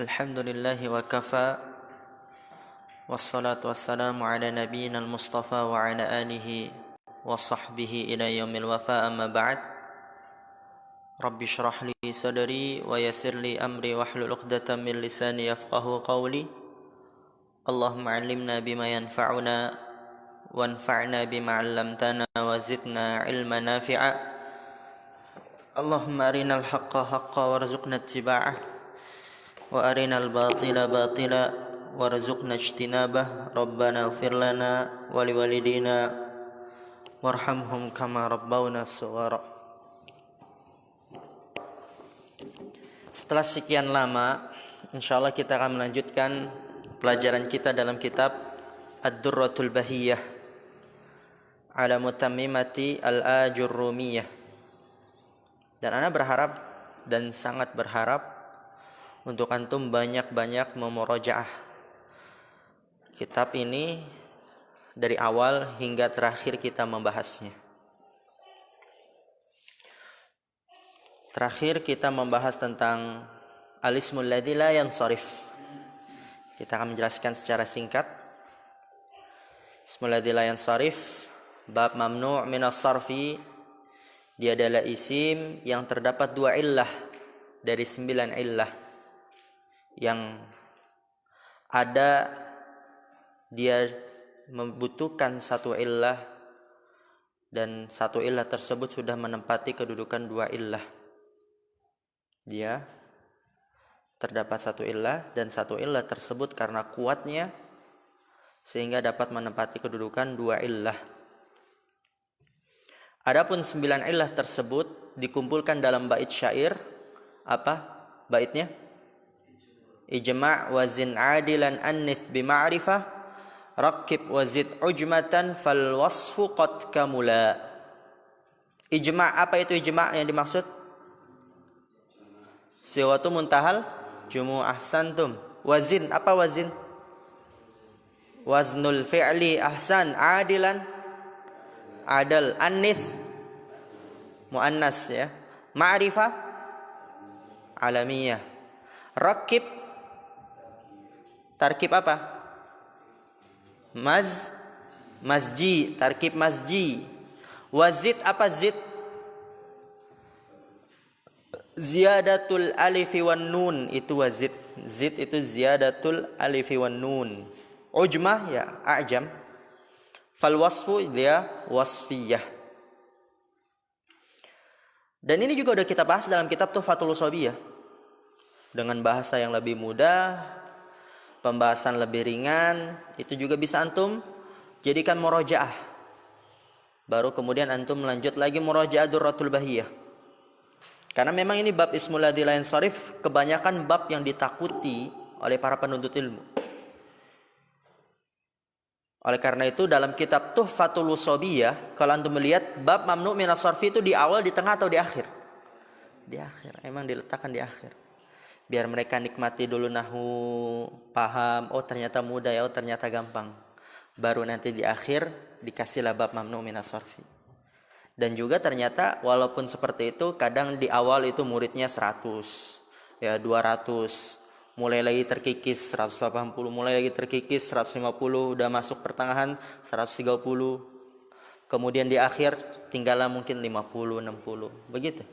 Alhamdulillahi wa kafa. Wassalatu wassalamu ala nabiyyina al-mustafa wa ala alihi wa sahbihi ila yaumil wafa, amma ba'd. Rabbi shrah li sadri wa yassir li amri wahlul 'uqdatam min lisani yafqahu qawli. Allahumma 'allimna bima yanfa'una wanfa'na bima 'allamtana wa zidna 'ilman nafi'a. Allahumma arinal haqqa haqqan warzuqna ittiba'ah wa arinal batila batila warzuqna ijtinabah. Rabbana ighfir lana wa liwalidina warhamhum kama rabbawna shighara. Setelah sekian lama, insyaallah kita akan melanjutkan pelajaran kita dalam kitab Ad-Durratul Bahiyah ala Mutammimati Al-Ajurrumiyah. Dan ana berharap dan sangat berharap untuk antum banyak-banyak memurojaah kitab ini dari awal hingga terakhir kita membahasnya. Terakhir kita membahas tentang al-ismul ladzi la yansarif. Kita akan menjelaskan secara singkat. Ismul ladzi la yansarif, bab mamnu' minas sarfi. Dia adalah isim yang terdapat 2 illah dari 9 illah. Yang ada dia membutuhkan 1 illah, dan 1 illah tersebut sudah menempati kedudukan 2 illah. Dia terdapat 1 illah, dan 1 illah tersebut karena kuatnya sehingga dapat menempati kedudukan 2 illah. Adapun 9 illah tersebut dikumpulkan dalam bait syair. Apa baitnya? Ijma' wazin adilan annits bima'rifah rakib wazid ujmatan fal wasfu qad kamula. Ijma', apa itu ijma' yang dimaksud? Sighatu muntahal jumu', ahsantum. Wazin, apa wazin? Waznul fi'li, ahsan. Adilan, adal. Annits, muannas ya. Ma'rifah, alamiyah. Rakib, tarkib apa? Masji, tarkib masji. Wazid, apa zid? Ziyadatul alifi wan nun, itu wazid. Zid itu ziyadatul alifi wan nun. Ujmah ya a'jam. Fal wasfu dia wasfiyah. Dan ini juga sudah kita bahas dalam kitab Tuhfatul Ushabiyah dengan bahasa yang lebih mudah, pembahasan lebih ringan. Itu juga bisa antum jadikan murojaah. Baru kemudian antum lanjut lagi murojaah Durratul Bahiyah. Karena memang ini bab ismul ladzi la yansarif kebanyakan bab yang ditakuti oleh para penuntut ilmu. Oleh karena itu dalam kitab Tuhfatul Ushabiyah, kalau antum melihat bab mamnu' minas sarfi itu di awal, di tengah atau di akhir? Di akhir. Emang diletakkan di akhir. Biar mereka nikmati dulu nahwu, paham, oh ternyata mudah ya, oh ternyata gampang. Baru nanti di akhir dikasihlah bab mamnu' minas sarfi. Dan juga ternyata walaupun seperti itu, kadang di awal itu muridnya 100, ya 200, mulai lagi terkikis 180, mulai lagi terkikis 150, udah masuk pertengahan 130. Kemudian di akhir tinggallah mungkin 50, 60, begitu.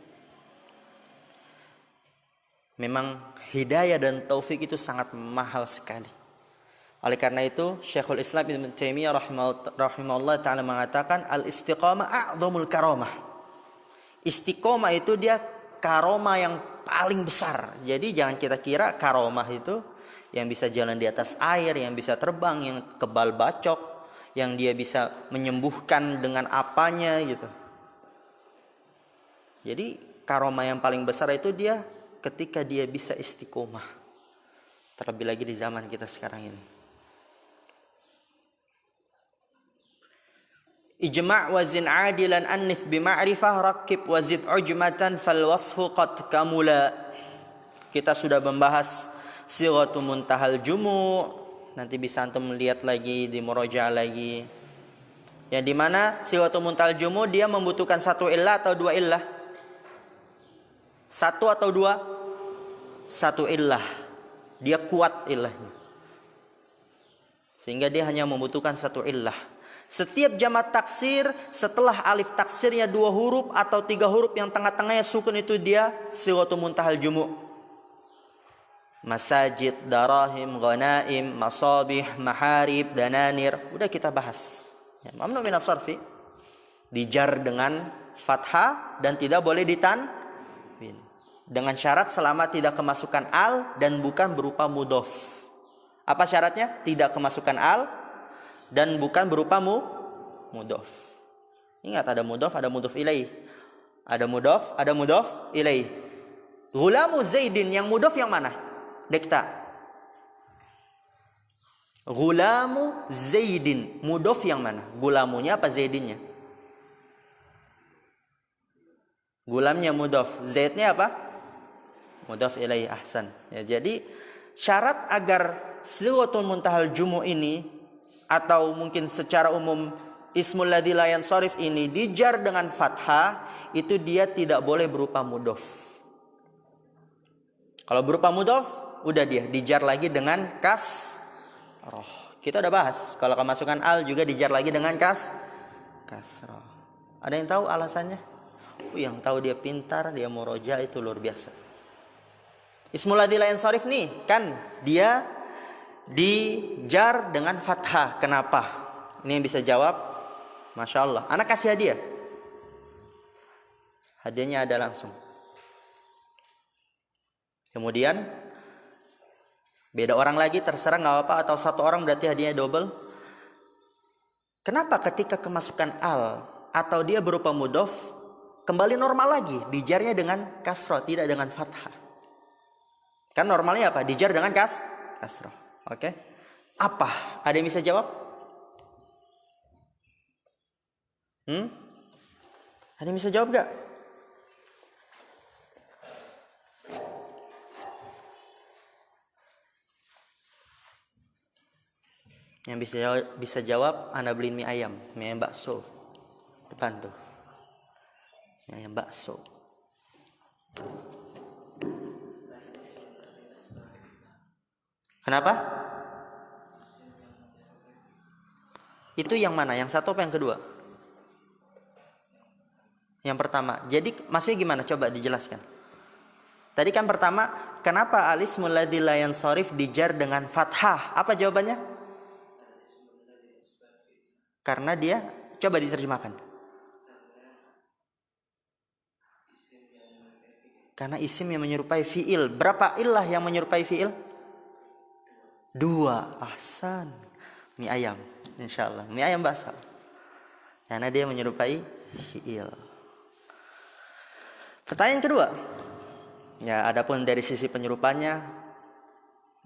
Memang hidayah dan taufik itu sangat mahal sekali. Oleh karena itu Syekhul Islam Ibnu Taimiyah rahimahullah ta'ala mengatakan al-istiqamah a'zamul karamah. Istiqomah itu dia karomah yang paling besar. Jadi jangan kita kira karomah itu yang bisa jalan di atas air, yang bisa terbang, yang kebal bacok, yang dia bisa menyembuhkan dengan apanya gitu. Jadi karomah yang paling besar itu dia ketika dia bisa istiqomah. Terlebih lagi di zaman kita sekarang ini. Ijma' wazin adilan annits bima'rifah rakib wazid ujmatan fal wasfu qad kamula. Kita sudah membahas sighatu muntahal jumu'. Nanti bisa antum melihat lagi di murojaah lagi. Yang dimana sighatu muntahal jumu' dia membutuhkan 1 illah atau 2 illah? 1 atau 2? 1 illah. Dia kuat illahnya. Sehingga dia hanya membutuhkan satu illah. Setiap jamak taksir setelah alif taksirnya 2 huruf atau 3 huruf yang tengah-tengahnya sukun itu dia sighatu muntahal jumu'. Masajid, darahim, ghanaim, masabih, maharib, dananir. Udah kita bahas. Ya, mamnu minas sarfi dijar dengan fathah dan tidak boleh ditanwin. Dengan syarat selama tidak kemasukan al dan bukan berupa mudhof. Apa syaratnya? Tidak kemasukan al dan bukan berupa mudhof. Ingat ada mudhof, ada mudhof ilaih. Ada mudhof ilaih. Ghulamu Zaidin yang mudhof yang mana? Dekta. Ghulamu Zaidin mudhof yang mana? Gulamunya apa Zaidinnya? Gulamnya mudhof, Zaidnya apa? Mudhof ilaih. Ahsan. Ya, jadi syarat agar sighatul muntahal jumu' ini atau mungkin secara umum ismul ladzi la yansharif ini dijar dengan fathah, itu dia tidak boleh berupa mudhof. Kalau berupa mudhof, udah dia dijar lagi dengan kasroh. Kita udah bahas kalau kemasukan al juga dijar lagi dengan kasroh. Ada yang tahu alasannya? Yang tahu dia pintar, dia muroja, itu luar biasa. Ismul ladzi la yansharif nih kan dia dijar dengan fathah. Kenapa? Ini yang bisa jawab. Masya Allah. Anak kasih hadiah. Hadiahnya ada langsung. Kemudian beda orang lagi, terserah nggak apa-apa, atau satu orang berarti hadiahnya double. Kenapa ketika kemasukan al atau dia berupa mudhof kembali normal lagi, dijarnya dengan kasroh, tidak dengan fathah? Kan normalnya apa? Dijar dengan kasroh. Oke. Apa? Ada yang bisa jawab? Ada yang bisa jawab gak? Yang bisa jawab, Anda beliin mie ayam bakso depan tuh. Mie ayam bakso. Kenapa? Itu yang mana? Yang satu apa yang kedua? Yang pertama. Jadi maksudnya gimana? Coba dijelaskan. Tadi kan pertama, kenapa al-ismul ladzi la yansharif dijar dengan fathah? Apa jawabannya? Karena dia, coba diterjemahkan. Karena isim yang menyerupai fi'il. Berapa illah yang menyerupai fi'il? 2. Ahsan. Mie ayam, insyaallah. Mie ayam bakso. Karena dia menyerupai fi'il. Pertanyaan kedua. Ya, adapun dari sisi penyerupanya,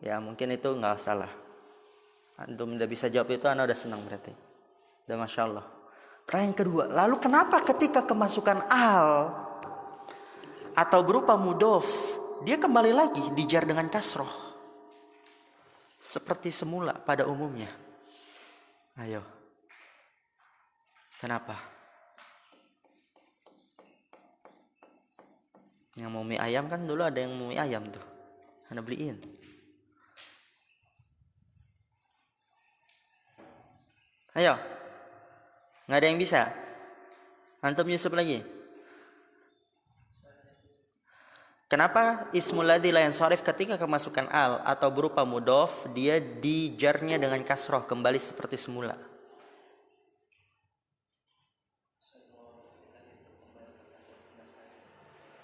ya mungkin itu nggak salah. Antum udah bisa jawab itu, Anda udah senang berarti. Udah Masya Allah. Pertanyaan kedua. Lalu kenapa ketika kemasukan al atau berupa mudhof, dia kembali lagi dijar dengan kasroh? Seperti semula pada umumnya. Ayo. Kenapa? Yang mau mie ayam kan dulu ada yang mau mie ayam tuh. Anda beliin. Ayo. Nggak ada yang bisa? Antum Yusuf lagi. Kenapa ismul ladzi la yansharif ketika kemasukan al atau berupa mudhof dia dijarnya dengan kasroh kembali seperti semula?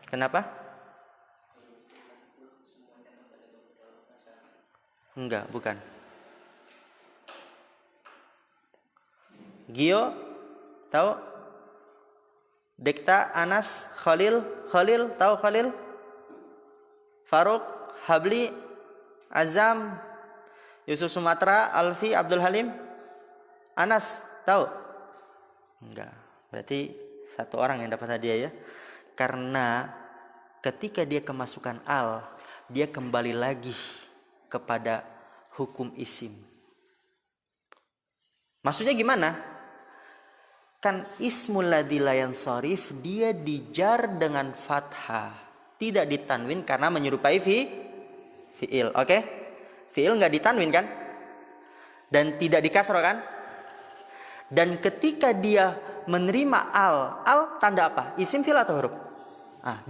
Kenapa? Enggak, bukan. Gio, tahu? Dekta, Anas, Khalil, tahu Khalil? Faruk, Habli, Azam, Yusuf Sumatra, Alfi, Abdul Halim, Anas, tahu? Enggak. Berarti satu orang yang dapat hadiah ya. Karena ketika dia kemasukan al, dia kembali lagi kepada hukum isim. Maksudnya gimana? Kan ismul ladzi la yansharif dia dijar dengan fathah, tidak ditanwin karena menyerupai fiil. Oke? Fiil nggak ditanwin kan? Dan tidak dikasroh kan? Dan ketika dia menerima al tanda apa? Isim, fiil atau huruf?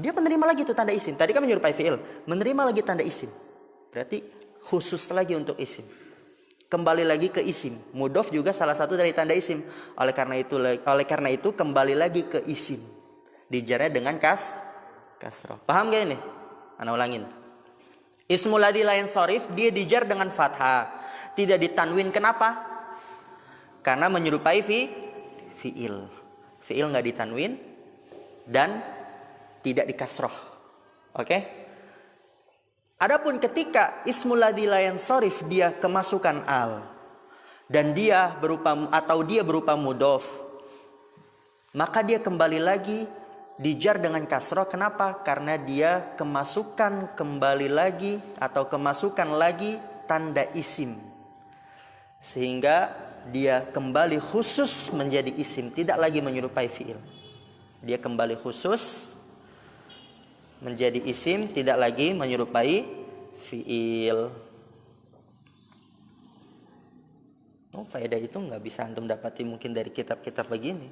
Dia menerima lagi tuh tanda isim. Tadi kan menyerupai fiil, menerima lagi tanda isim. Berarti khusus lagi untuk isim. Kembali lagi ke isim. Mudhof juga salah satu dari tanda isim. Oleh karena itu kembali lagi ke isim. Dijarnya dengan kasroh. Paham gak ini? Ana ulangin. Ismul ladzi la yansharif dia dijar dengan fathah, tidak ditanwin. Kenapa? Karena menyerupai fiil. Fiil nggak ditanwin dan tidak dikasroh. Oke? Adapun ketika ismul ladzi la yansharif dia kemasukan al dan dia berupa mudhof, maka dia kembali lagi dijar dengan kasroh. Kenapa? Karena dia kemasukan lagi tanda isim, sehingga dia kembali khusus menjadi isim, tidak lagi menyerupai fiil. Dia kembali khusus menjadi isim, tidak lagi menyerupai fiil. Faedah itu nggak bisa antum dapati mungkin dari kitab-kitab begini,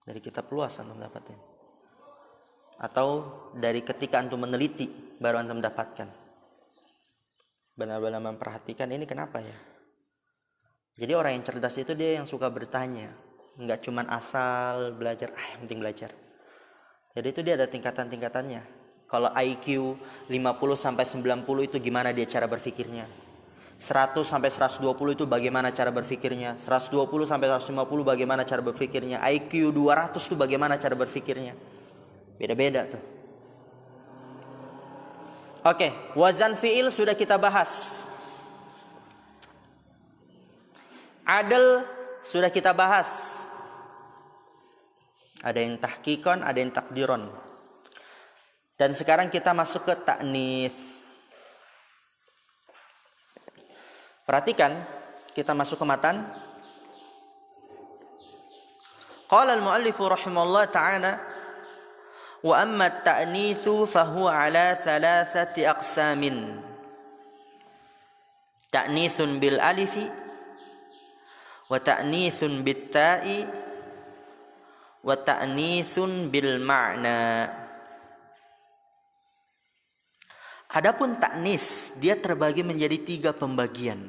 dari kitab luas antum dapatin, atau dari ketika antum meneliti baru antum dapatkan. Benar-benar memperhatikan ini kenapa ya. Jadi orang yang cerdas itu dia yang suka bertanya, nggak cuman asal belajar, yang penting belajar. Jadi itu dia ada tingkatan-tingkatannya. Kalau IQ 50 sampai 90 itu gimana dia cara berpikirnya? 100 sampai 120 itu bagaimana cara berpikirnya? 120 sampai 150 bagaimana cara berpikirnya? IQ 200 itu bagaimana cara berpikirnya? Beda-beda tuh. Oke, wazan fi'il sudah kita bahas. Adl sudah kita bahas. Ada yang tahqiqan, ada yang takdiron. Dan sekarang kita masuk ke ta'nis. Perhatikan, kita masuk ke matan. Qala al-muallifu rahimahullah ta'ala, wa amma at-ta'nitsu fa huwa ala thalathati aqsamin. Ta'nitsun bil alifi wa ta'nitsun bit ta'i wa ta'nitsun bil ma'na. Adapun ta'nis dia terbagi menjadi 3 pembagian.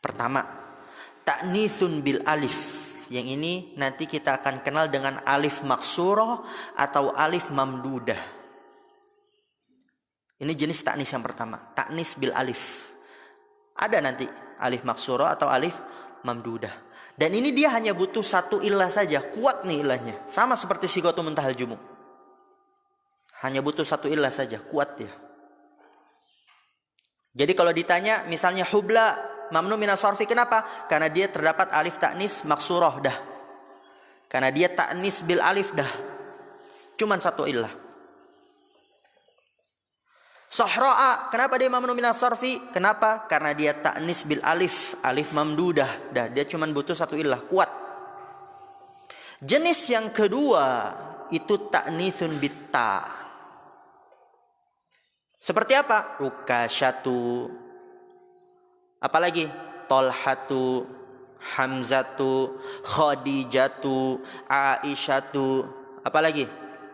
Pertama, ta'nitsun bil alif. Yang ini nanti kita akan kenal dengan alif maksurah atau alif mamdudah. Ini jenis ta'nis yang pertama, ta'nis bil alif. Ada nanti alif maksurah atau alif mamdudah. Dan ini dia hanya butuh 1 ilah saja, kuat nih ilahnya. Sama seperti sigatu muntahal jumu. Hanya butuh 1 ilah saja, kuat dia. Jadi kalau ditanya misalnya hubla mamnu minas sarfi, kenapa? Karena dia terdapat alif ta'nis maksurah dah. Karena dia ta'nis bil alif dah. Cuman 1 ilah. Sahra'a, kenapa dia mamnu minas sarfi? Kenapa? Karena dia ta'nis bil alif, alif mamdudah dah. Dia cuman butuh 1 ilah, kuat. Jenis yang kedua itu ta'nitsun bit ta'. Seperti apa? Rukasyatu. Apalagi? Tolhatu, Hamzatu, Khadijatu, Aisyatu. Apalagi?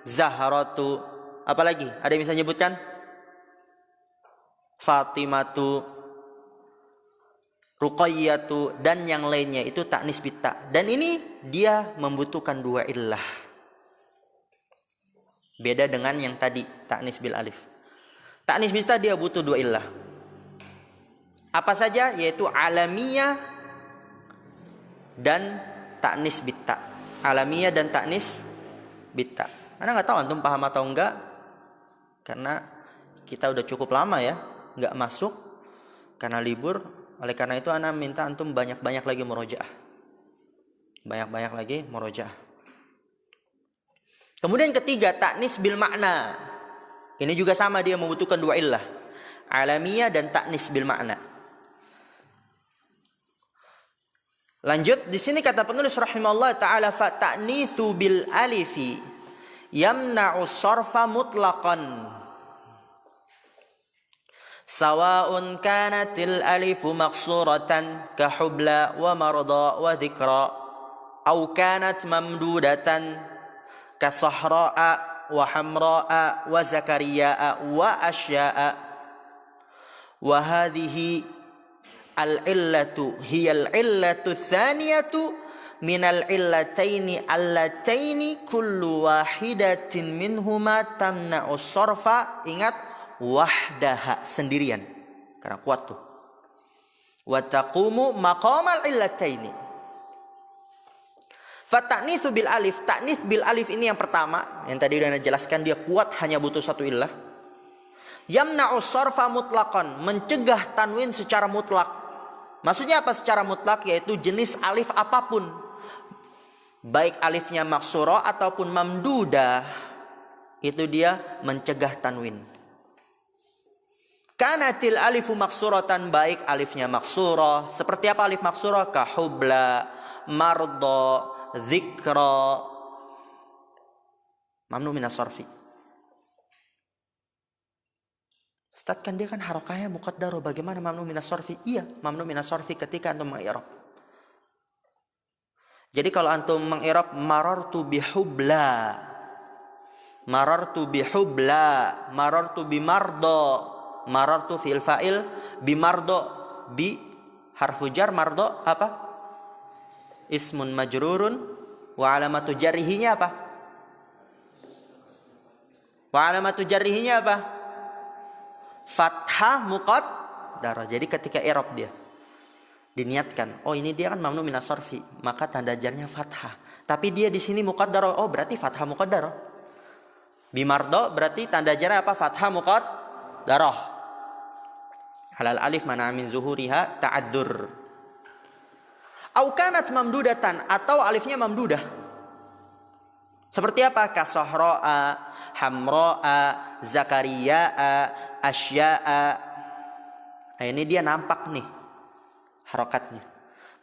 Zahratu. Apalagi? Ada yang bisa nyebutkan? Fatimatu, Ruqayyatu, dan yang lainnya itu ta'nis bitta. Dan ini dia membutuhkan 2 illah. Beda dengan yang tadi ta'nis bil alif. Ta'nis bitta dia butuh 2 illah. Apa saja? Yaitu alamiyah dan ta'nis bitta. Alamiyah dan ta'nis bitta. Anda nggak tahu antum paham atau enggak? Karena kita udah cukup lama ya nggak masuk karena libur. Oleh karena itu ana minta antum banyak-banyak lagi murojaah. Banyak-banyak lagi murojaah. Kemudian ketiga, ta'nis bil makna. Ini juga sama, dia membutuhkan 2 illah. Alamiyah dan ta'nis bil makna. Lanjut, di sini kata penulis rahimahullah ta'ala, fa ta'nitsu bil alifi yamna'u sarfa mutlaqan. Sawa'un kanatil alifu maqsuratan kahubla wa marda wa dhikra aw kanat mamdudatan kasahra'a wa hamra'a wa zakariya'a wa asya'a wa hadhihi al-illatu hiya al-illatu tsaniyatu min al-illataini allataini kullu wahidatin minhuma tamna'u sarfa. Ingat, wahdaha, sendirian, karena kuat tuh. Wa taqumu maqamal illataini. Fa ta'nitsu bil alif, ta'nits bil alif ini yang pertama, yang tadi udah jelaskan, dia kuat, hanya butuh satu illah. Yamna'u sarfa mutlaqan, mencegah tanwin secara mutlak. Maksudnya apa secara mutlak? Yaitu jenis alif apapun, baik alifnya maksura ataupun mamdudah, itu dia mencegah tanwin. Kanatil alifu maksuratan, baik alifnya maksura. Seperti apa alif maksura? Kahubla, mardo, zikra. Mamnu minas sarfi. Ustaz, kan dia kan harokahnya muqaddarah, bagaimana mamnu minas sarfi? Iya, mamnu minas sarfi ketika antum mengi'rab. Jadi kalau antum mengi'rab marartu bihubla, marartu bihubla, marartu bimardo, marartu fil fa'il bimardo, bi harfu jar, mardo apa? Ismun majrurun wa alamatu jarrihinya apa? Wa alamatu jarrihinya apa? Fathah muqaddarah. Jadi ketika i'rab dia diniatkan, oh ini dia kan mamnu minas sarfi, maka tanda jarnya fathah. Tapi dia di sini muqaddarah, oh berarti fathah muqaddarah. Bimardo berarti tanda jarnya apa? Fathah muqaddarah. Halal alif mana min zuhuriha ta'addur. Au kanat mamdudatan, atau alifnya mamdudah. Seperti apa? Kasahra'a, hamra'a, zakariya'a, asya'a. Nah, ini dia nampak nih harokatnya.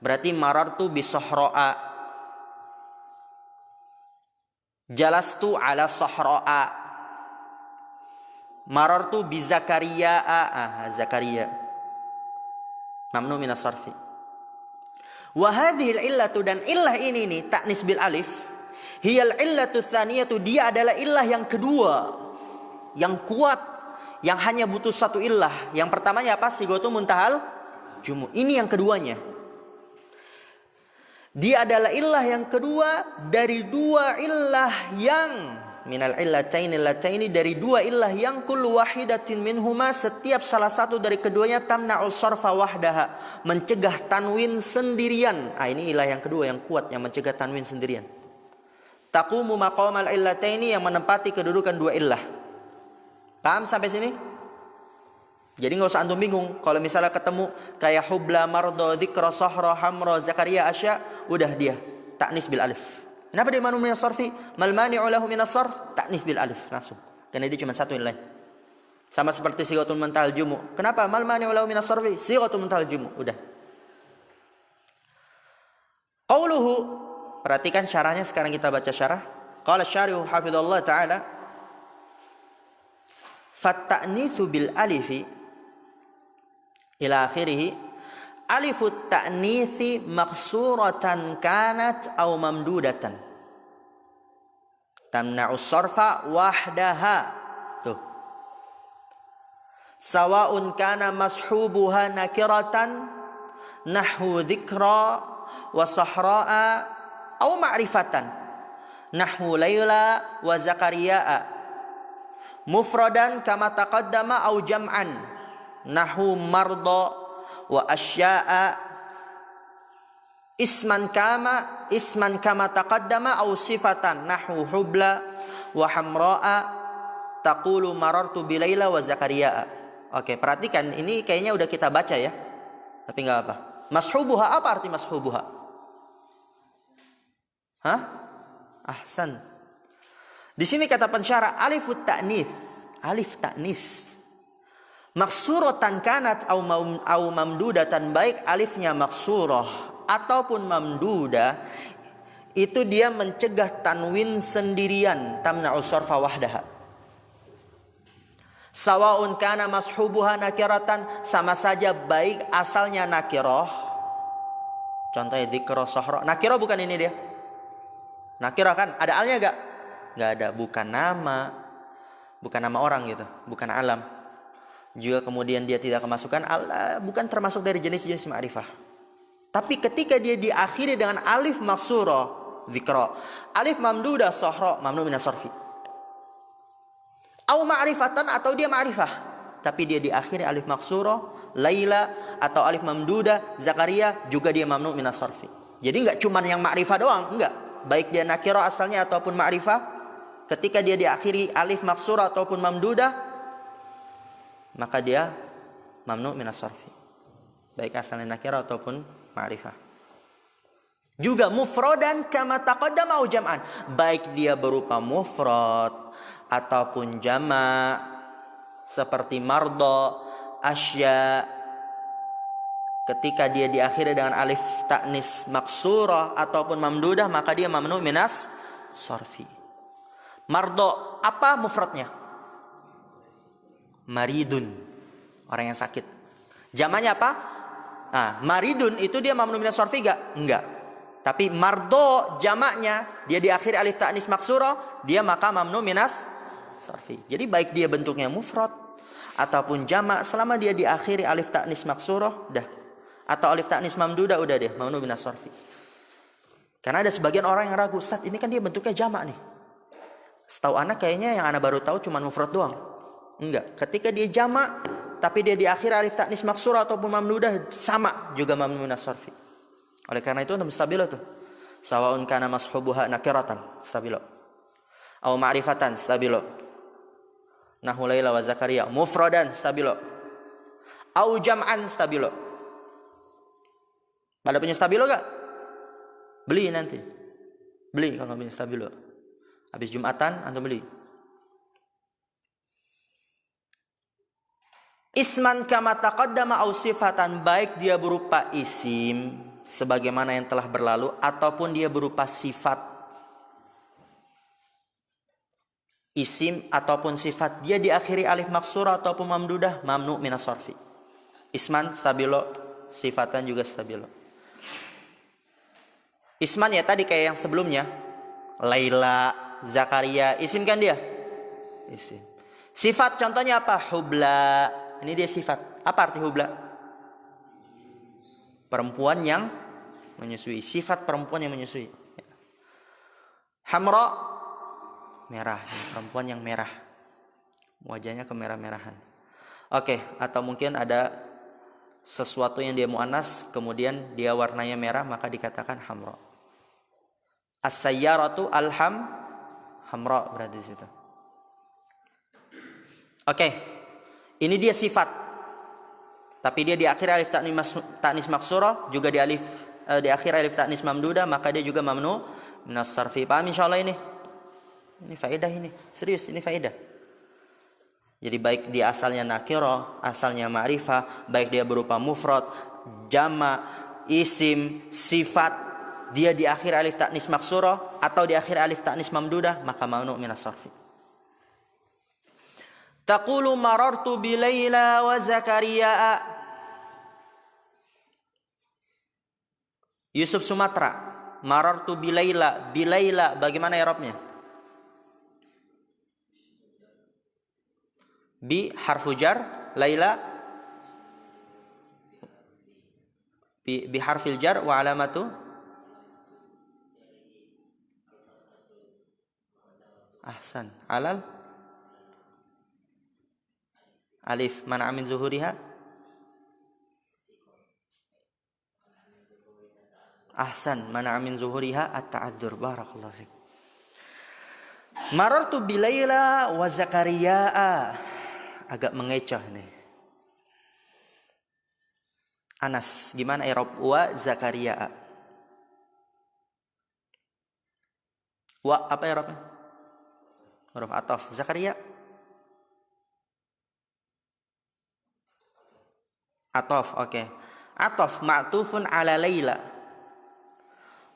Berarti marartu bisahra'a, jalastu ala sahra'a, marartu bi zakariya'a, Zakaria. Mamnu minas sarfi. Wa hadhil illatu, dan illah ini nih ta'nis bil alif, hiyal illatu tsaniyatu, dia adalah illah yang kedua, yang kuat, yang hanya butuh satu illah. Yang pertamanya apa? Sigatu muntahal jumu. Ini yang keduanya. Dia adalah illah yang kedua dari dua illah yang minal illataini allataini, dari dua illah yang kullu wahidatin minhuma, setiap salah satu dari keduanya tamna'u sarfa wahdaha, mencegah tanwin sendirian. Ini illah yang kedua yang kuat, yang mencegah tanwin sendirian. Taqumu maqamal illataini, yang menempati kedudukan dua illah. Paham sampai sini? Jadi nggak usah antum bingung kalau misalnya ketemu kayak hubla, mardo, dzikra, sahra, hamra, zakaria, asya, udah dia ta'nis bil alif. Kenapa dia mamnu minas sarfi? Mal mani'u lahu minas sarf? Ta'nis bil alif langsung. Karena dia cuma satu illah. Sama seperti sighatul muntahal jumu. Kenapa? Mal mani'u lahu minas sarfi? Sighatul muntahal jumu. Udah. Qauluhu, perhatikan syarahnya, sekarang kita baca syarah. Qala syarihu hafizallahu taala, fat-ta'nitsu bil alifi ila akhirih. Alifut ta'nithi maksuratan kanat au mamdudatan tamna'u sarfa wahdaha. Tuh. Sawa'un kana mashubuha nakiratan nahwu dzikra wa sahra'a au ma'rifatan nahwu layla wa zakariya'a, mufradan kama taqaddama au jam'an nahwu marda wa asya'a, isman kama taqaddama au sifatan nahwu hubla wa hamra'a taqulu marartu bi Laila wa Zakariya. Oke, perhatikan ini kayaknya udah kita baca ya. Tapi enggak apa. Mashubuha, apa arti mashubuha? Hah? Ahsan. Di sini kata pensyarah alifut ta'nits, alif ta'nis. Maksuratan kanat au mamdudatan, baik alifnya maksurah ataupun mamdudah, itu dia mencegah tanwin sendirian, tamna'u sarfa wahdaha. Sawaun kana mashubuha nakiratan, sama saja baik asalnya nakirah. Contohnya dzikra sahra. Nakirah bukan ini dia. Nakirah kan ada alnya enggak? Enggak ada, bukan nama. Bukan nama orang gitu, bukan alam. Juga kemudian dia tidak kemasukan bukan termasuk dari jenis-jenis ma'rifah. Tapi ketika dia diakhiri dengan alif maksurah, dzikra. Alif mamdudah sahra, mamnu minas sarfi. Au ma'rifatan, atau dia ma'rifah tapi dia diakhiri alif maksurah, Laila, atau alif mamdudah Zakaria, juga dia mamnu minas sarfi. Jadi enggak cuma yang ma'rifah doang, enggak. Baik dia nakirah asalnya ataupun ma'rifah, ketika dia diakhiri alif maksurah ataupun mamdudah, maka dia mamnu minas sarfi. Baik asalnya nakirah ataupun ma'rifah. Juga mufradan kama taqaddama au jam'an, baik dia berupa mufrad ataupun jama' seperti mardo, asya, ketika dia diakhiri dengan alif ta'nis maksurah ataupun mamdudah, maka dia mamnu minas sarfi. Mardo, apa mufradnya? Maridun, orang yang sakit. Jamaknya apa? Maridun itu dia mamnu minas sarfi enggak. Tapi mardo jamaknya dia diakhiri alif ta'nis maksurah, dia maka mamnu minas sarfi. Jadi baik dia bentuknya mufrad ataupun jamak, selama dia diakhiri alif ta'nis maksurah dah, atau alif ta'nis mamdudah udah deh mamnu minas sarfi. Karena ada sebagian orang yang ragu, Ustaz, ini kan dia bentuknya jamak nih. Setahu anak kayaknya yang anak baru tahu cuma mufrad doang. Enggak, ketika dia jamak tapi dia diakhiri alif ta'nis maksurah ataupun mamdudah, sama juga mamnu minas sarfi. Oleh karena itu untuk stabilo tuh. Sawaun kana mashubuha nakiratan, stabilo. Au ma'rifatan, stabilo. Nahu Laila wa Zakaria, mufradan, stabilo. Au jam'an, stabilo. Pada punya stabilo gak? Beli nanti. Beli kalau punya stabilo. Habis Jumatan antum beli. Isman kama taqaddama au sifatan, baik dia berupa isim sebagaimana yang telah berlalu ataupun dia berupa sifat. Isim ataupun sifat, dia diakhiri alif maksurah ataupun mamdudah, mamnu minas sarfi. Isman stabilo, sifatan juga stabilo. Isman ya tadi kayak yang sebelumnya, Laila, Zakaria, isim kan dia? Isim. Sifat contohnya apa? Hubla. Ini dia sifat. Apa arti hubla? Perempuan yang menyusui. Sifat perempuan yang menyusui. Hamra, merah. Perempuan yang merah. Wajahnya kemerah-merahan. Oke, atau mungkin ada sesuatu yang dia muannas, kemudian dia warnanya merah, maka dikatakan hamra. As-sayyaratu hamra berarti di situ. Oke. Ini dia sifat. Tapi dia di akhir alif ta'nis maksurah, juga di akhir alif ta'nis mamdudah, maka dia juga mamnu minas sarfi. Paham insyaallah ini? Ini faedah ini. Serius, ini faedah. Jadi baik dia asalnya nakirah, asalnya ma'rifah, baik dia berupa mufrad, jama, isim, sifat, dia di akhir alif ta'nis maksurah atau di akhir alif ta'nis mamdudah, maka mamnu minas sarfi. Taqulu marartu bi Laila wa Zakaria. Yusuf Sumatra, marartu bi Laila. Bi Laila bagaimana i'rabnya? Bi harfu jar, Laila bi harfil jar wa alamatu ahsan alal alif, mana min zuhuriha? Ahsan, mana min zuhuriha at-ta'adzur. Barakallahu fiik. Marartu bi Laila wa Zakaria. Agak mengecoh nih. Anas, gimana i'rab wa Zakaria? Wa apa i'rabnya? Huruf ataf. Zakaria Atof, oke. Atof ma'tufun ala Laila.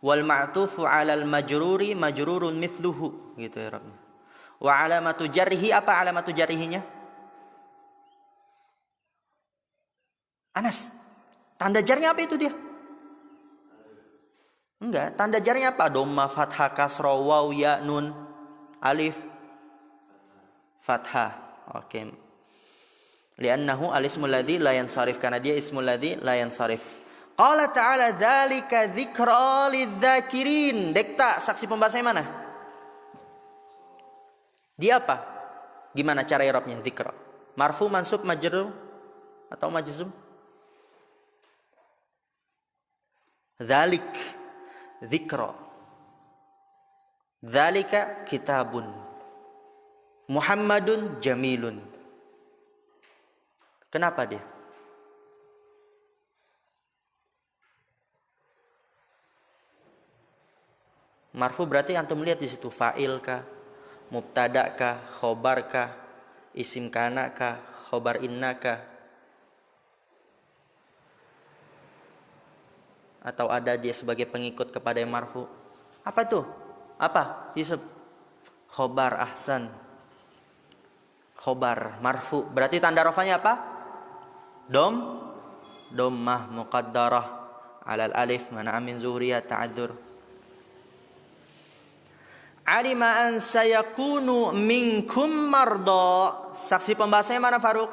Wal ma'tufu ala al-majruri majrurun mithluhu, gitu ya Rabbnya. Wa alamatu jarhi, apa alamatu jarhinya? Anas. Tanda jarnya apa itu dia? Enggak, tanda jarnya apa? Dhamma, fathah, kasrah, waw, ya, nun, alif, fathah. Oke. Li'annahu al-ismul ladzi la yansarif, karena dia ismul ladzi la yansarif. Qala ta'ala dzalika dzikra lidzakirin. Dekta, saksi pembahasannya mana? Dia apa? Gimana cara i'rabnya dzikra? Marfu, mansub, majrur atau majzum? Dzalik dzikra. Dzalika kitabun. Muhammadun jamilun. Kenapa dia? Marfu berarti antum lihat di situ fa'il kah, mubtada kah, khobar kah, isim kana kah, khobar inna kah, atau ada dia sebagai pengikut kepada yang marfu. Apa itu? Apa? Yusuf. Khobar, ahsan. Khobar marfu. Berarti tanda rafanya apa? Dhammah muqaddarah alal alif mana'a min zuhriyah ta'adzur. Alima an sayakunu minkum marda. Saksi pembahasannya mana Faruk?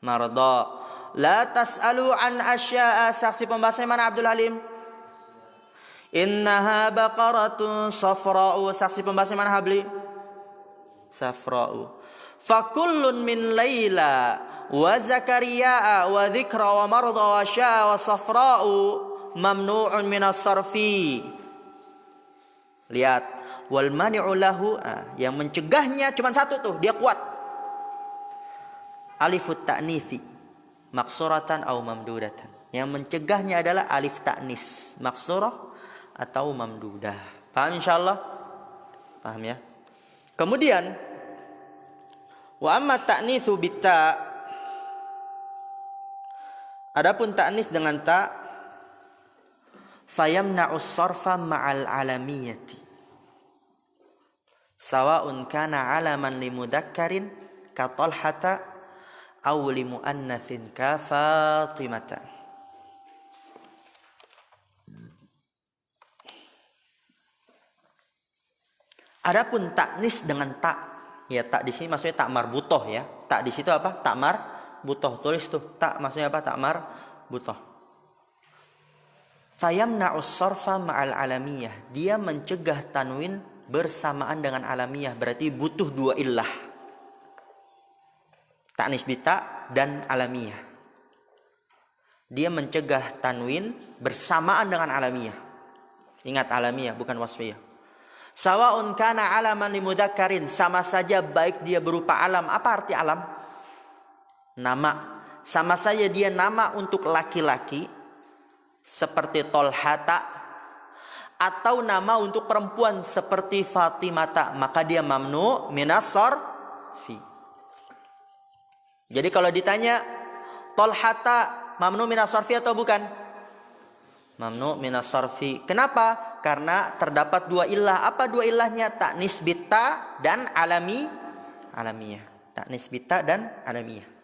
Marda. La tas'alu an asya'a. Saksi pembahasannya mana Abdul Halim? Innaha baqaratun safra'u. Saksi pembahasannya mana Habli? Safra'u. Fakullun min Laila wa Zakariya wa Dzikra wa Marda wa Sya'a wa Safra'u mamnu'un minas sarfi. Lihat, wal mani'u lahu, yang mencegahnya cuma satu tuh, dia kuat. Alifut ta'nithi maksuratan au mamdudatan. Yang mencegahnya adalah alif ta'nis, maksurah atau mamdudah. Paham insyaallah? Paham ya? Kemudian wa amma ta'nitsu bitta. Adapun ta'nis dengan ta, fayamna'us sarfa ma'al alamiyati. Sawa'un kana alaman limudakkarin ka Talhata aw limuannatsin ka Fatimata. Adapun taknis dengan tak, ya tak di sini maksudnya tak marbutoh ya. Tak di situ apa? Tak marbutoh. Tulis tuh. Tak maksudnya apa? Tak marbutoh. Fayamna'us sarfa ma'al alamiyah. Dia mencegah tanwin bersamaan dengan alamiyah. Berarti butuh dua illah. Ta'nis bita dan alamiyah. Dia mencegah tanwin bersamaan dengan alamiyah. Ingat alamiyah bukan wasfiyah. Sawa'un kana alaman limudakkarin. Sama saja baik dia berupa alam. Apa arti alam? Nama. Sama saja dia nama untuk laki-laki seperti Tolhata, atau nama untuk perempuan seperti Fatimata, maka dia mamnu minas sarfi. Jadi kalau ditanya Tolhata mamnu minas sarfi atau bukan? Mamnu minas sarfi. Kenapa? Karena terdapat dua illah. Apa dua illahnya? Ta'nis bitta dan alamiyah. Ta'nis bitta dan alamiyah.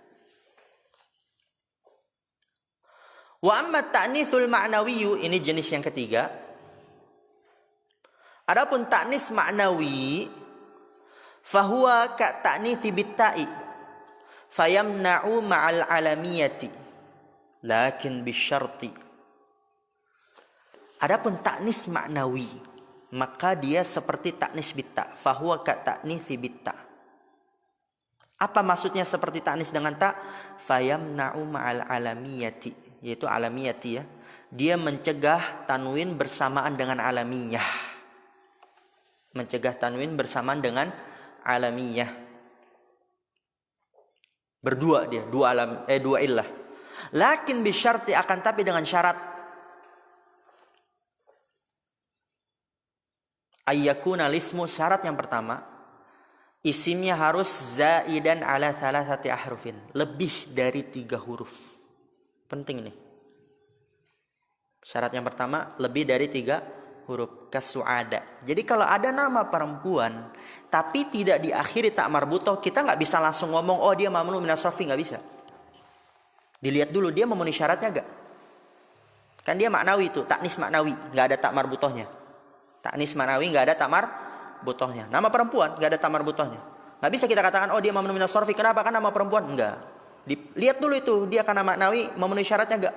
Wa amma ta'nitsul ma'nawiyyu, ini jenis yang ketiga. Adapun ta'nis ma'nawi, fahuwa ka ta'nithi bitta'i fayamna'u ma'al alamiyati lakin bisyarti. Adapun ta'nis ma'nawi, maka dia seperti ta'nis bitta, fahuwa ka ta'nithi bitta. Apa maksudnya seperti ta'nis dengan ta? Fayamna'u ma'al alamiyati, yaitu alamiyati ya. Dia mencegah tanwin bersamaan dengan alamiyah. Mencegah tanwin bersamaan dengan alamiyah. Berdua dia, dua illah. Lakin bisyarti, akan tapi dengan syarat ayyakuna lismu. Syarat yang pertama, isimnya harus zaidan ala thalathati ahrufin, lebih dari 3 huruf. Penting nih. Syarat yang pertama, lebih dari 3 huruf. Kasu'ada. Jadi kalau ada nama perempuan tapi tidak diakhiri tak marbutoh, kita nggak bisa langsung ngomong oh dia mamnu minas sarfi, nggak bisa. Dilihat dulu dia memenuhi syaratnya gak? Kan dia maknawi itu, taknis maknawi, nggak ada tak marbutohnya. Taknis maknawi nggak ada tak marbutohnya. Nama perempuan nggak ada tak marbutohnya. Nggak bisa kita katakan oh dia mamnu minas sarfi. Kenapa? Kan nama perempuan. Enggak. Lihat dulu itu dia karena maknawi memenuhi syaratnya enggak.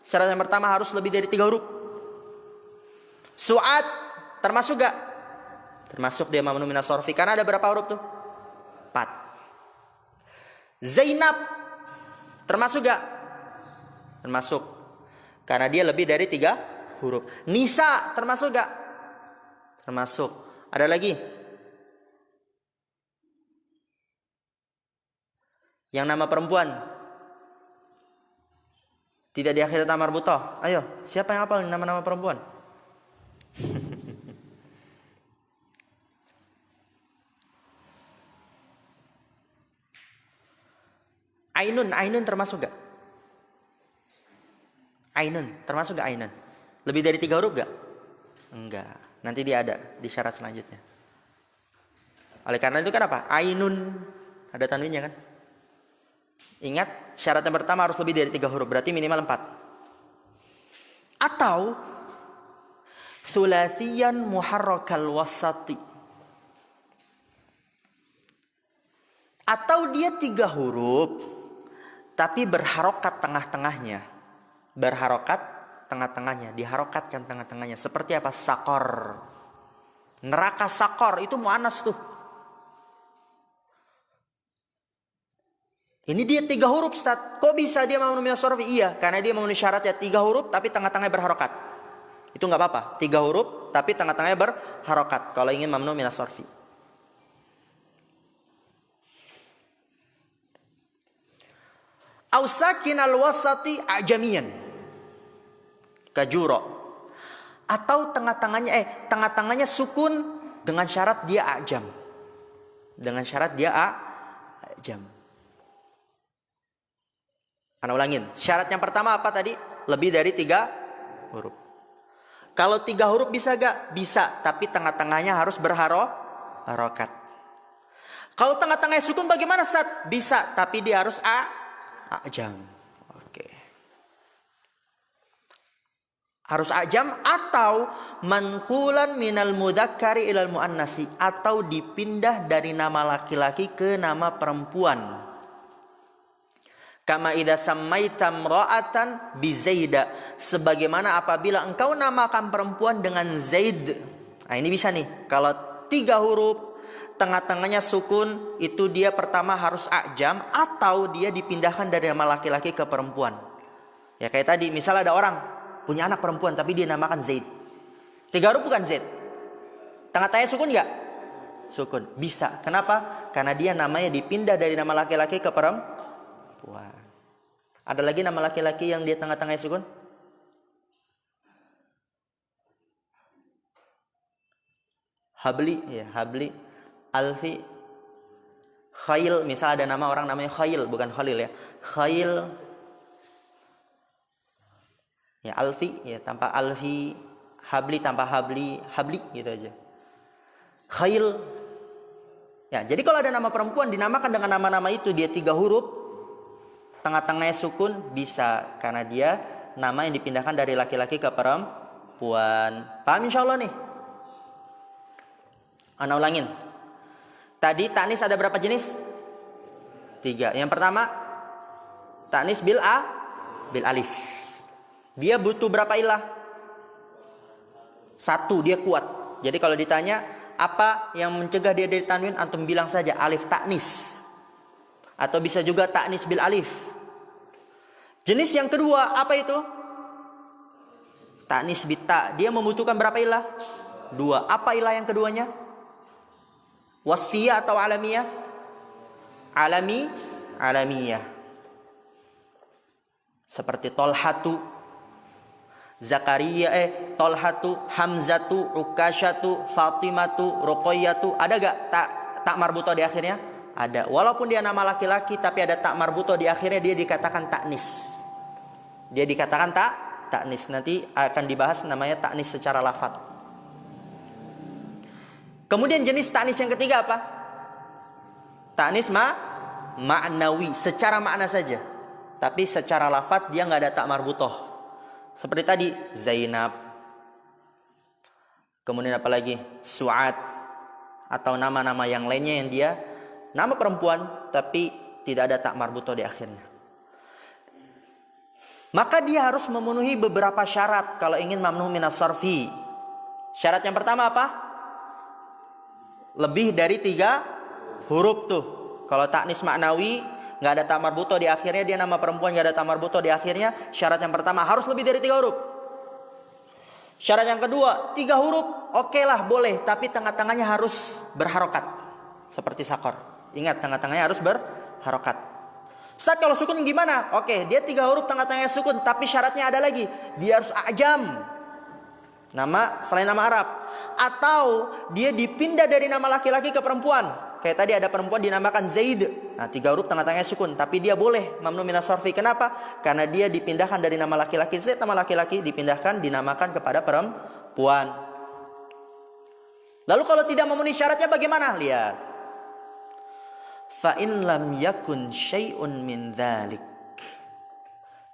Syarat yang pertama harus lebih dari 3 huruf. Su'ad termasuk enggak? Termasuk dia mamnu minas sarfi. Karena ada berapa huruf tuh? 4. Zainab termasuk enggak? Termasuk. Karena dia lebih dari 3 huruf. Nisa termasuk enggak? Termasuk. Ada lagi? Yang nama perempuan tidak di akhir ta marbuthah. Ayo, siapa yang hafal nama-nama perempuan? Ainun termasuk gak? Ainun termasuk gak Ainun? Lebih dari 3 huruf gak? Enggak. Nanti dia ada di syarat selanjutnya. Oleh karena itu kan apa? Ainun ada tanwinnya kan? Ingat, syarat yang pertama harus lebih dari 3 huruf, berarti minimal 4. Atau sulasiyan muharrakal wasati. Atau dia 3 huruf tapi berharokat tengah-tengahnya. Berharokat tengah-tengahnya, diharokatkan tengah-tengahnya. Seperti apa? Sakor. Neraka sakor itu muannas tuh. Ini dia 3 huruf, Ustaz. Kok bisa dia mamnu minas sarfi? Iya, karena dia memenuhi syaratnya 3 huruf tapi tengah-tengahnya berharokat. Itu nggak apa-apa. 3 huruf tapi tengah-tengahnya berharokat kalau ingin mamnu minas sarfi. Ausakin al-wasati ajamiyan. Kajuro. Atau tengah-tengahnya sukun dengan syarat dia ajam. Dengan syarat dia ajam. Ana ulangin. Syarat yang pertama apa tadi? Lebih dari 3 huruf. Kalau 3 huruf bisa gak? Bisa. Tapi tengah-tengahnya harus berharokat. Kalau tengah-tengahnya sukun bagaimana, Ustaz? Bisa. Tapi dia harus ajam. Oke. Harus ajam atau manqulan minal mudzakkari ilal muannasi. Atau dipindah dari nama laki-laki ke nama perempuan. Kama idza sammaita imra'atan bi Zaida, sebagaimana apabila engkau namakan perempuan dengan Zaid. Nah, ini bisa nih. Kalau 3 huruf tengah-tengahnya sukun, itu dia pertama harus ajam atau dia dipindahkan dari nama laki-laki ke perempuan. Ya kayak tadi, misal ada orang punya anak perempuan tapi dia namakan Zaid. 3 huruf bukan Zaid. Tengah-tengahnya sukun enggak? Sukun. Bisa. Kenapa? Karena dia namanya dipindah dari nama laki-laki ke perempuan. Ada lagi nama laki-laki yang dia tengah-tengahnya sukun? Habli, ya, Habli, Alfi, Khail. Misal ada nama orang namanya Khail, bukan Khalil ya. Khail, ya Alfi, ya tanpa Alfi, Habli tanpa Habli, Habli gitu aja. Khail. Ya, jadi kalau ada nama perempuan dinamakan dengan nama-nama itu, dia 3 huruf, tengah-tengahnya sukun, bisa. Karena dia nama yang dipindahkan dari laki-laki ke perempuan. Paham insyaallah nih? Ana ulangin. Tadi ta'nis ada berapa jenis? 3. Yang pertama, ta'nis bil alif. Dia butuh berapa ilah? 1, dia kuat. Jadi kalau ditanya, apa yang mencegah dia dari tanwin? Antum bilang saja alif ta'nis. Atau bisa juga ta'nis bil alif. Jenis yang kedua, apa itu? Ta'nis bita. Dia membutuhkan berapa ilah? 2. Apa ilah yang keduanya? Wasfiyah atau alamiyah? Alamiyah. Seperti Tolhatu, Zakaria, Tolhatu, Hamzatu, Ukasyatu, Fatimatu, Ruqayyatu. Ada gak tak marbutoh di akhirnya? Ada. Walaupun dia nama laki-laki tapi ada tak marbutoh di akhirnya, dia dikatakan ta'nis. Dia dikatakan ta'nis. Nanti akan dibahas namanya ta'nis secara lafaz. Kemudian jenis ta'nis yang ketiga apa? Ta'nis ma'nawi, secara makna saja. tapi secara lafadz dia nggak ada tak marbutoh. Seperti tadi Zainab, kemudian apa lagi, Su'ad, atau nama-nama yang lainnya yang dia nama perempuan tapi tidak ada tak marbutoh di akhirnya. Maka dia harus memenuhi beberapa syarat kalau ingin mamnu minas sarfi. Syarat yang pertama apa? Lebih dari 3 huruf tuh. Kalau taknis maknawi nggak ada tak marbutoh di akhirnya, dia nama perempuan nggak ada tak marbutoh di akhirnya. Syarat yang pertama harus lebih dari 3 huruf. Syarat yang kedua 3 huruf, oke lah boleh, tapi tengah-tengahnya harus berharokat seperti sakor. Ingat, tengah-tengahnya harus berharokat. Ustaz, kalau sukun gimana? Oke, dia 3 huruf tengah-tengahnya sukun, tapi syaratnya ada lagi, dia harus ajam, nama selain nama Arab, atau dia dipindah dari nama laki-laki ke perempuan. Kayak tadi ada perempuan dinamakan Zaid. Nah, 3 huruf tengah-tengahnya sukun, tapi dia boleh mamnu minas sarfi. Kenapa? Karena dia dipindahkan dari nama laki-laki Zaid, nama laki-laki dipindahkan dinamakan kepada perempuan. Lalu kalau tidak memenuhi syaratnya bagaimana? Lihat. Fa in lam yakun syai'un min dzalik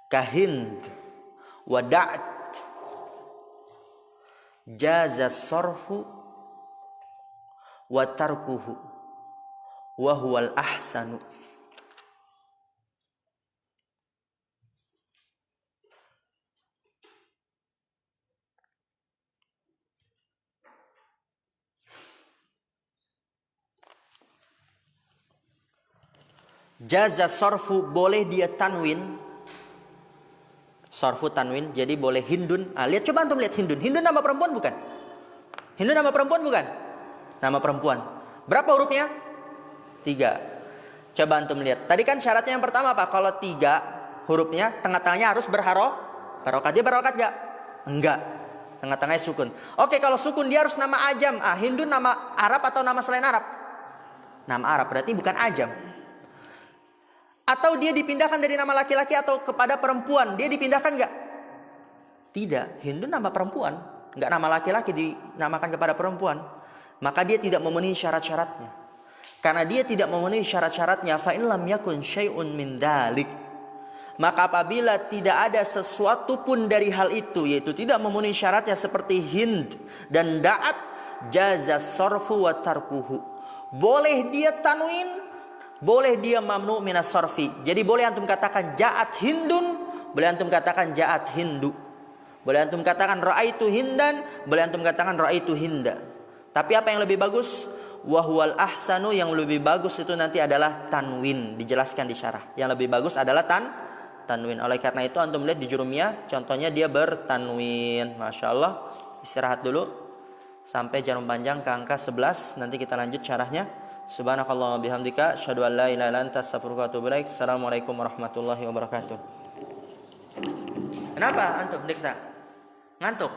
kahind wa da'at jaza sarfu wa tarkuhu wa huwal ahsanu. Jaza sarfu, boleh dia tanwin. Sarfu tanwin, jadi boleh hindun. Lihat, coba antum lihat hindun. Hindun nama perempuan bukan? Hindun nama perempuan bukan? Nama perempuan. Berapa hurufnya? 3. Coba antum lihat. Tadi kan syaratnya yang pertama apa? Kalau 3 hurufnya, tengah-tengahnya harus berharokat. Dia berharokat gak? Enggak. Tengah-tengahnya sukun. Oke, kalau sukun dia harus nama ajam. Hindun nama Arab atau nama selain Arab? Nama Arab, berarti bukan ajam. Atau dia dipindahkan dari nama laki-laki atau kepada perempuan, dia dipindahkan enggak? Tidak, Hindu nama perempuan, enggak nama laki-laki dinamakan kepada perempuan. Maka dia tidak memenuhi syarat-syaratnya. Karena dia tidak memenuhi syarat-syaratnya, fa in lam yakun syai'un min dzalik. Maka apabila tidak ada sesuatu pun dari hal itu, yaitu tidak memenuhi syaratnya seperti hind dan da'at, jaza sarfu wa tarkuhu. Boleh dia tanwin, boleh dia mamnu minas sarfi. Jadi boleh antum katakan ja'at hindun, boleh antum katakan ja'at hindu. Boleh antum katakan ra'aitu hindan, boleh antum katakan ra'aitu hinda. Tapi apa yang lebih bagus? Wa huwal ahsanu, yang lebih bagus itu nanti adalah tanwin, dijelaskan di syarah. Yang lebih bagus adalah tanwin. Oleh karena itu antum lihat di Jurumiyah, contohnya dia bertanwin. Masya Allah. Istirahat dulu sampai jarum panjang ke angka 11. Nanti kita lanjut syarahnya. Subhanakallahumma bihamdika asyhadu an la ilaha illa anta astaghfiruka wa atubu ilaik. Assalamualaikum warahmatullahi wabarakatuh. Kenapa antum dikta? Ngantuk?